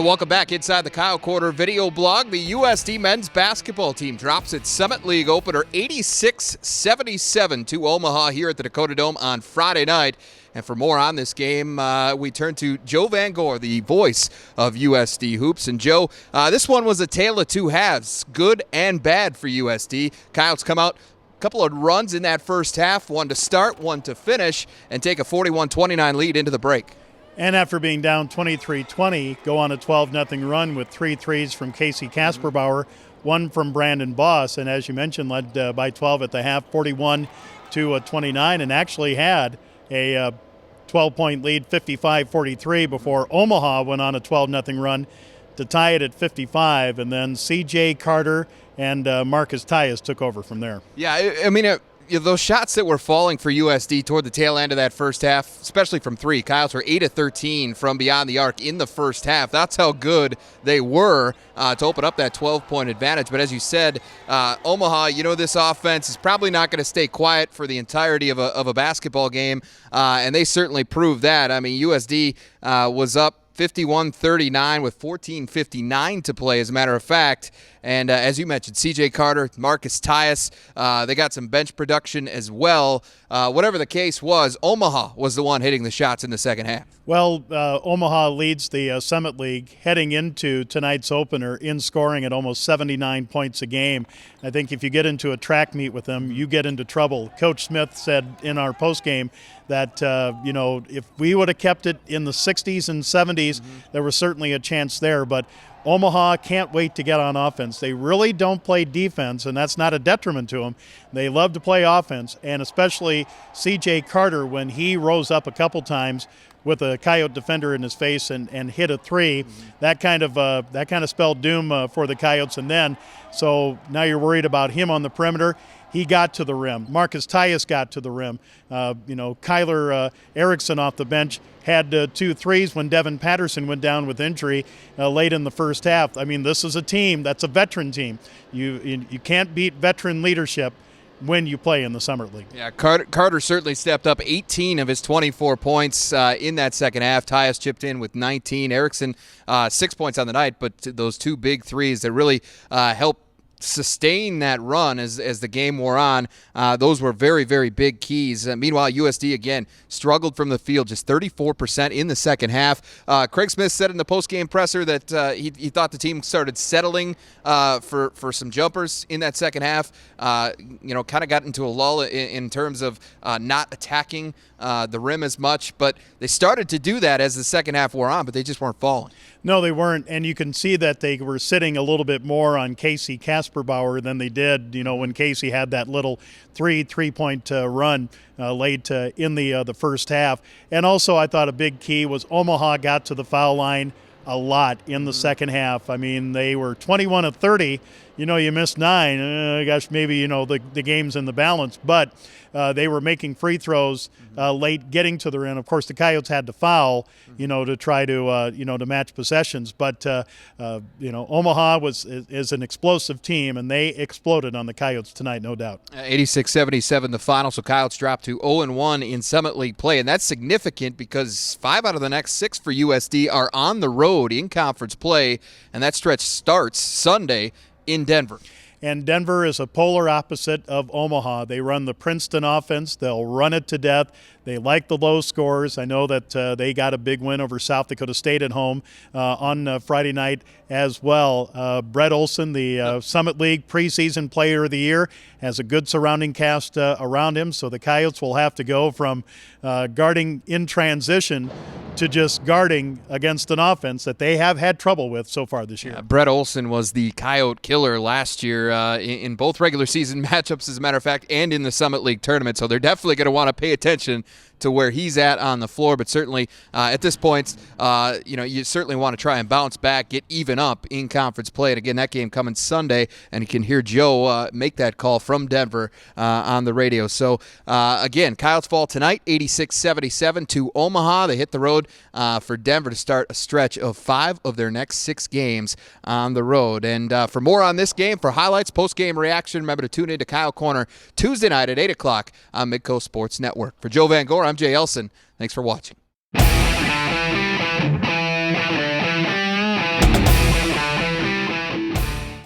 And welcome back inside the Kyle Corder video blog. The USD men's basketball team drops its Summit League opener 86-77 to Omaha here at the Dakota Dome on Friday night. And for more on this game, we turn to Joe Van Goor, the voice of USD Hoops. And Joe, this one was a tale of two halves, good and bad for USD. Coyotes come out a couple of runs in that first half, one to start, one to finish, and take a 41-29 lead into the break. And after being down 23-20, go on a 12-0 run with 3 threes from Casey Kasperbauer, one from Brandon Boss, and as you mentioned, led by 12 at the half, 41-29, and actually had a 12-point lead, 55-43, before Omaha went on a 12-0 run to tie it at 55, and then C.J. Carter and Marcus Tyus took over from there. Yeah, I mean, those shots that were falling for USD toward the tail end of that first half, especially from three, Coyotes were 8 of 13 from beyond the arc in the first half. That's how good they were to open up that 12-point advantage. But as you said, Omaha, this offense is probably not going to stay quiet for the entirety of a basketball game, and they certainly proved that. I mean, USD was up 51-39 with 14:59 to play, as a matter of fact. And as you mentioned, C.J. Carter, Marcus Tyus, they got some bench production as well. Whatever the case was, Omaha was the one hitting the shots in the second half. Well, Omaha leads the Summit League heading into tonight's opener in scoring at almost 79 points a game. I think if you get into a track meet with them, you get into trouble. Coach Smith said in our postgame that, if we would have kept it in the 60s and 70s, there was certainly a chance there. But Omaha can't wait to get on offense. They really don't play defense, and that's not a detriment to them. They love to play offense, and especially C.J. Carter, when he rose up a couple times with a Coyote defender in his face and hit a three, that kind of spelled doom for the Coyotes. And then, so now you're worried about him on the perimeter. He got to the rim. Marcus Tyus got to the rim. Kyler Erickson off the bench had 2 threes when Devin Patterson went down with injury late in the first half. I mean, this is a team that's a veteran team. You can't beat veteran leadership when you play in the Summer League. Yeah, Carter certainly stepped up 18 of his 24 points in that second half. Tyus chipped in with 19. Erickson, 6 points on the night, but those 2 big threes that really helped sustain that run as the game wore on. Those were very, very big keys. Meanwhile, USD, again, struggled from the field, just 34% in the second half. Craig Smith said in the postgame presser that he thought the team started settling for some jumpers in that second half. Kind of got into a lull in terms of not attacking the rim as much, but they started to do that as the second half wore on, but they just weren't falling. No, they weren't, and you can see that they were sitting a little bit more on Casey Kasperbauer than they did, when Casey had that little three-point run late in the first half. And also, I thought a big key was Omaha got to the foul line a lot in the second half. I mean, they were 21 of 30. You missed 9. Maybe, the game's in the balance. But they were making free throws late, getting to the rim. Of course, the Coyotes had to foul, to try to match possessions. But, Omaha is an explosive team, and they exploded on the Coyotes tonight, no doubt. 86-77 the final, so Coyotes dropped to 0-1 in Summit League play. And that's significant because 5 out of the next 6 for USD are on the road in conference play, and that stretch starts Sunday in Denver. And Denver is a polar opposite of Omaha. They run the Princeton offense. They'll run it to death. They like the low scores. I know that they got a big win over South Dakota State at home on Friday night as well. Brett Olsen, the Summit League preseason player of the year, has a good surrounding cast around him. So the Coyotes will have to go from guarding in transition to just guarding against an offense that they have had trouble with so far this year. Brett Olsen was the Coyote killer last year in both regular season matchups, as a matter of fact, and in the Summit League tournament. So they're definitely going to want to pay attention to where he's at on the floor. But certainly at this point, you certainly want to try and bounce back, get even up in conference play. And again, that game coming Sunday, and you can hear Joe make that call from Denver on the radio. So again, Coyotes fall tonight, 86-77 to Omaha. They hit the road for Denver to start a stretch of 5 of their next 6 games on the road. And for more on this game, for highlights, post-game reaction, remember to tune in to Kyle Corner Tuesday night at 8 o'clock on Midco Sports Network. For Joe Van Goor, I'm Jay Elsen. Thanks for watching.